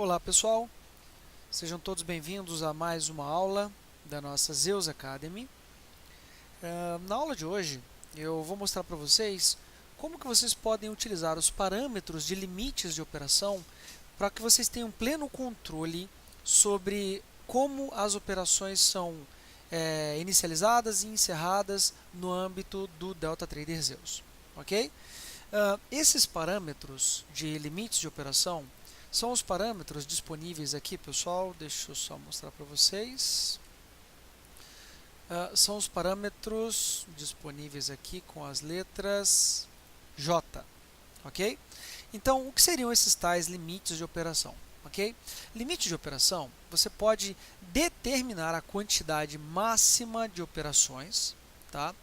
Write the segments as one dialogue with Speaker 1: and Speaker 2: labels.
Speaker 1: Olá pessoal, sejam todos bem-vindos a mais uma aula da nossa Zeus Academy. Na aula de hoje eu vou mostrar para vocês como que vocês podem utilizar os parâmetros de limites de operação para que vocês tenham pleno controle sobre como as operações são inicializadas e encerradas no âmbito do DeltaTrader Zeus, ok? Esses parâmetros de limites de operação são os parâmetros disponíveis aqui, pessoal. Deixa eu só mostrar para vocês. São os parâmetros disponíveis aqui com as letras J, ok? Então, o que seriam esses tais limites de operação? Ok? Limite de operação, você pode determinar a quantidade máxima de operações, tá?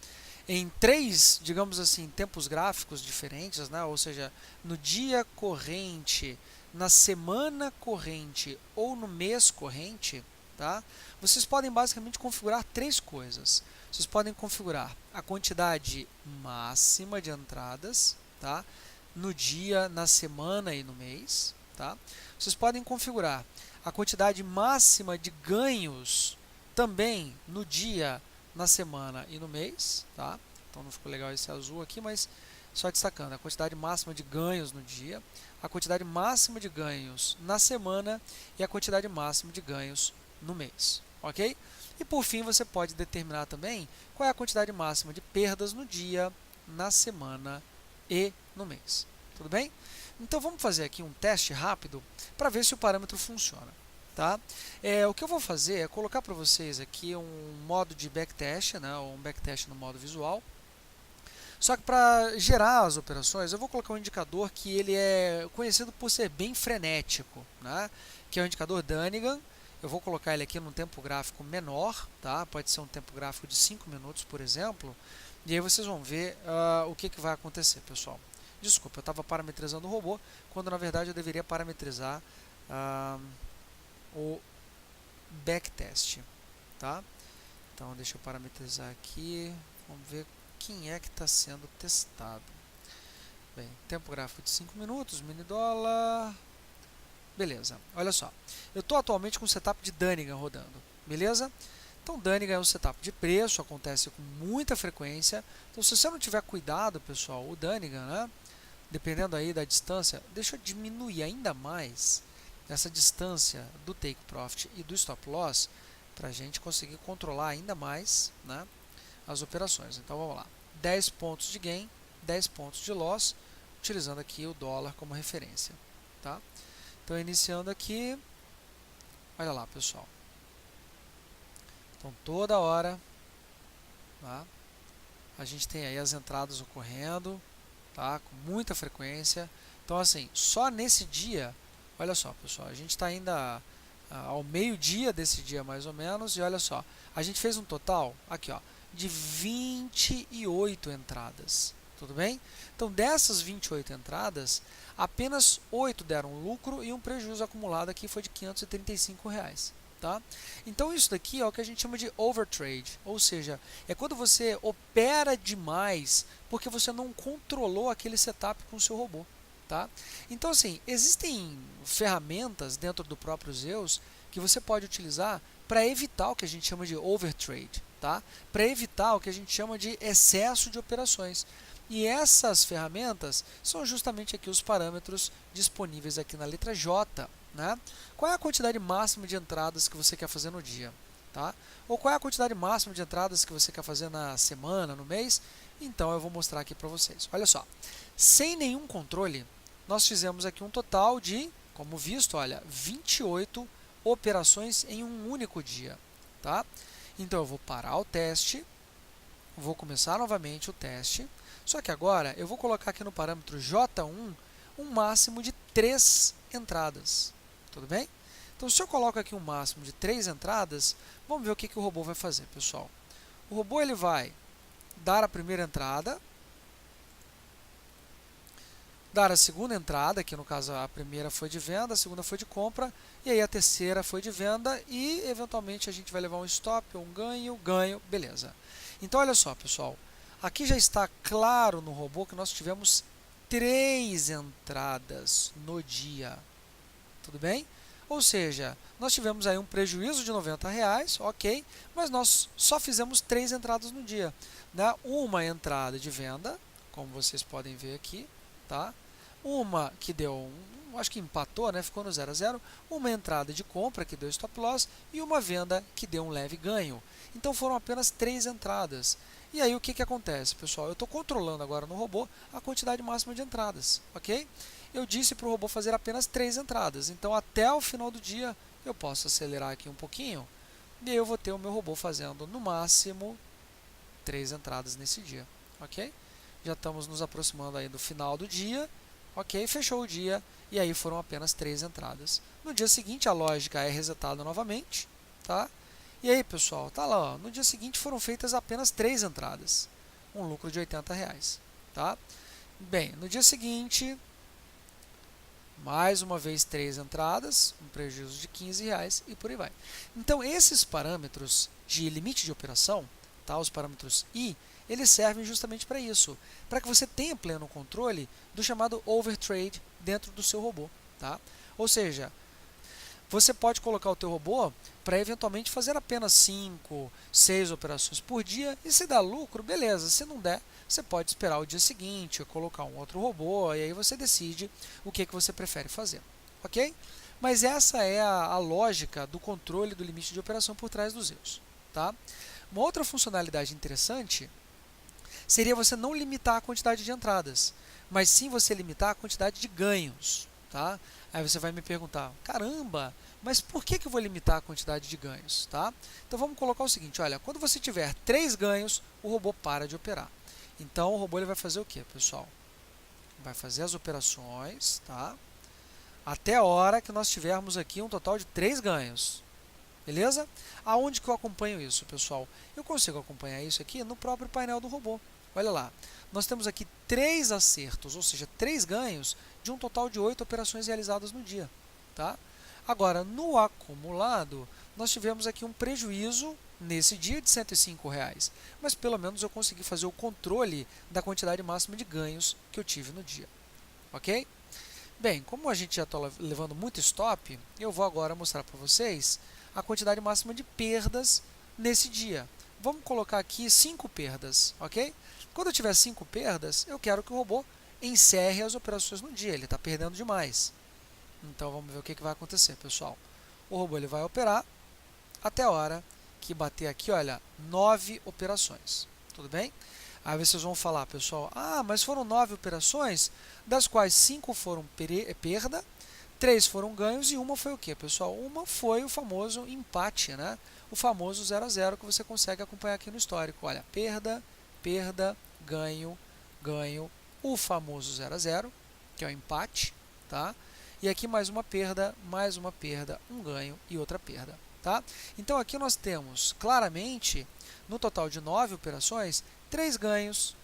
Speaker 1: Em três, digamos assim, tempos gráficos diferentes, né? Ou seja, no dia corrente, na semana corrente ou no mês corrente, tá? Vocês podem basicamente configurar três coisas. Vocês podem configurar a quantidade máxima de entradas, tá? No dia, na semana e no mês, tá? Vocês podem configurar a quantidade máxima de ganhos também no dia, na semana e no mês, tá? Então não ficou legal esse azul aqui, mas só destacando a quantidade máxima de ganhos no dia, a quantidade máxima de ganhos na semana e a quantidade máxima de ganhos no mês, ok? E por fim você pode determinar também qual é a quantidade máxima de perdas no dia, na semana e no mês, tudo bem? Então vamos fazer aqui um teste rápido para ver se o parâmetro funciona. Tá? O que eu vou fazer é colocar para vocês aqui um modo de backtest, né, ou um backtest no modo visual. Só que para gerar as operações, eu vou colocar um indicador que ele é conhecido por ser bem frenético, né, que é o indicador Dunnigan. Eu vou colocar ele aqui num tempo gráfico menor, tá? Pode ser um tempo gráfico de 5 minutos, por exemplo, e aí vocês vão ver o que vai acontecer, pessoal. Desculpa, eu estava parametrizando o robô, quando na verdade eu deveria parametrizar o backtest, tá? Então deixa eu parametrizar aqui, vamos ver quem é que está sendo testado. Bem, tempo gráfico de 5 minutos, mini dólar, beleza. Olha só, eu estou atualmente com o setup de Dunnigan rodando, beleza? Então Dunnigan é um setup de preço, acontece com muita frequência. Então se você não tiver cuidado, pessoal, o Dunnigan, né? Dependendo aí da distância, deixa eu diminuir ainda mais essa distância do take profit e do stop loss para a gente conseguir controlar ainda mais, né, as operações. Então vamos lá, 10 pontos de gain, 10 pontos de loss, utilizando aqui o dólar como referência. Tá? Então iniciando aqui, olha lá pessoal, então toda hora, tá, a gente tem aí as entradas ocorrendo, tá, com muita frequência. Então assim, só nesse dia, olha só pessoal, a gente está ainda ao meio-dia desse dia mais ou menos, e olha só, a gente fez um total, aqui ó, de 28 entradas, tudo bem? Então dessas 28 entradas, apenas 8 deram lucro e um prejuízo acumulado aqui foi de R$ 535. Tá? Então isso daqui é o que a gente chama de overtrade, ou seja, é quando você opera demais porque você não controlou aquele setup com o seu robô. Tá? Então, assim, existem ferramentas dentro do próprio Zeus que você pode utilizar para evitar o que a gente chama de overtrade, tá? Para evitar o que a gente chama de excesso de operações. E essas ferramentas são justamente aqui os parâmetros disponíveis aqui na letra J. Né? Qual é a quantidade máxima de entradas que você quer fazer no dia? Tá? Ou qual é a quantidade máxima de entradas que você quer fazer na semana, no mês? Então eu vou mostrar aqui para vocês. Olha só, sem nenhum controle, nós fizemos aqui um total de, como visto, olha, 28 operações em um único dia. Tá? Então eu vou parar o teste, vou começar novamente o teste, só que agora eu vou colocar aqui no parâmetro J1 um máximo de 3 entradas. Tudo bem? Então se eu coloco aqui um máximo de 3 entradas, vamos ver o que o robô vai fazer, pessoal. O robô ele vai dar a primeira entrada, dar a segunda entrada, que no caso a primeira foi de venda, a segunda foi de compra, e aí a terceira foi de venda, e eventualmente a gente vai levar um stop, um ganho, ganho, beleza. Então olha só pessoal, aqui já está claro no robô que nós tivemos 3 entradas no dia, tudo bem? Ou seja, nós tivemos aí um prejuízo de R$ 90, ok, mas nós só fizemos 3 entradas no dia, né? Uma entrada de venda, como vocês podem ver aqui, tá? Uma que deu, acho que empatou, né? Ficou no 0 a 0, uma entrada de compra que deu stop loss e uma venda que deu um leve ganho. Então foram apenas 3 entradas. E aí o que acontece, pessoal? Eu estou controlando agora no robô a quantidade máxima de entradas, ok? Eu disse para o robô fazer apenas 3 entradas, então até o final do dia eu posso acelerar aqui um pouquinho e eu vou ter o meu robô fazendo no máximo 3 entradas nesse dia, ok? Já estamos nos aproximando aí do final do dia, ok? Fechou o dia e aí foram apenas 3 entradas. No dia seguinte a lógica é resetada novamente, tá? E aí, pessoal, tá lá, ó, no dia seguinte foram feitas apenas 3 entradas, um lucro de R$ 80, tá? Bem, no dia seguinte, mais uma vez 3 entradas, um prejuízo de R$ 15 e por aí vai. Então, esses parâmetros de limite de operação, tá, os parâmetros I, eles servem justamente para isso, para que você tenha pleno controle do chamado overtrade dentro do seu robô, tá? Ou seja, você pode colocar o teu robô para eventualmente fazer apenas 5, 6 operações por dia e se dá lucro, beleza. Se não der, você pode esperar o dia seguinte, colocar um outro robô e aí você decide o que você prefere fazer, ok? Mas essa é a lógica do controle do limite de operação por trás dos erros, tá? Uma outra funcionalidade interessante seria você não limitar a quantidade de entradas, mas sim você limitar a quantidade de ganhos, tá? Aí você vai me perguntar, caramba, mas por que eu vou limitar a quantidade de ganhos, tá? Então vamos colocar o seguinte, olha, quando você tiver 3 ganhos, o robô para de operar. Então o robô ele vai fazer o que, pessoal? Vai fazer as operações, tá? Até a hora que nós tivermos aqui um total de 3 ganhos. Beleza? Aonde que eu acompanho isso, pessoal? Eu consigo acompanhar isso aqui no próprio painel do robô. Olha lá, nós temos aqui 3 acertos, ou seja, 3 ganhos de um total de 8 operações realizadas no dia. Tá? Agora, no acumulado, nós tivemos aqui um prejuízo nesse dia de R$ 105, mas pelo menos eu consegui fazer o controle da quantidade máxima de ganhos que eu tive no dia. Ok? Bem, como a gente já está levando muito stop, eu vou agora mostrar para vocês a quantidade máxima de perdas nesse dia. Vamos colocar aqui 5 perdas, ok? Quando eu tiver 5 perdas, eu quero que o robô encerre as operações no dia, ele está perdendo demais. Então vamos ver o que vai acontecer, pessoal. O robô ele vai operar até a hora que bater aqui, olha, 9 operações, tudo bem? Aí vocês vão falar, pessoal, mas foram 9 operações, das quais 5 foram perda, 3 foram ganhos e uma foi o que, pessoal? Uma foi o famoso empate, né? O famoso 0 a 0 que você consegue acompanhar aqui no histórico. Olha, perda, perda, ganho, ganho, o famoso 0 a 0, que é o empate, tá? E aqui mais uma perda, um ganho e outra perda, tá? Então aqui nós temos claramente, no total de 9 operações, 3 ganhos,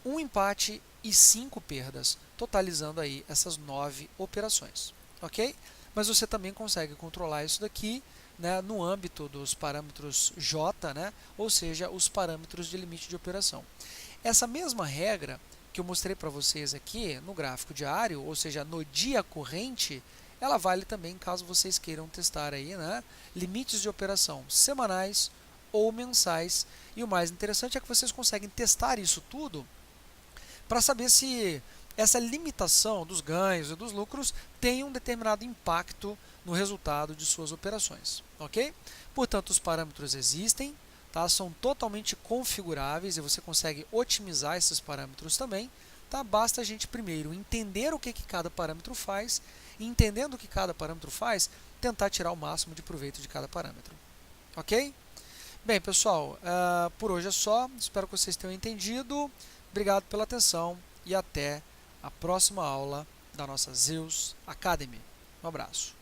Speaker 1: um empate e 5 perdas, totalizando aí essas 9 operações, ok? Mas você também consegue controlar isso daqui, né, no âmbito dos parâmetros J, né, ou seja, os parâmetros de limite de operação. Essa mesma regra que eu mostrei para vocês aqui no gráfico diário, ou seja, no dia corrente, ela vale também caso vocês queiram testar aí, né, limites de operação semanais ou mensais. E o mais interessante é que vocês conseguem testar isso tudo para saber se essa limitação dos ganhos e dos lucros tem um determinado impacto no resultado de suas operações, ok? Portanto, os parâmetros existem, tá? São totalmente configuráveis e você consegue otimizar esses parâmetros também, tá? Basta a gente primeiro entender o que cada parâmetro faz e, entendendo o que cada parâmetro faz, tentar tirar o máximo de proveito de cada parâmetro, ok? Bem, pessoal, por hoje é só, espero que vocês tenham entendido, obrigado pela atenção e até a próxima aula da nossa Zeus Academy. Um abraço.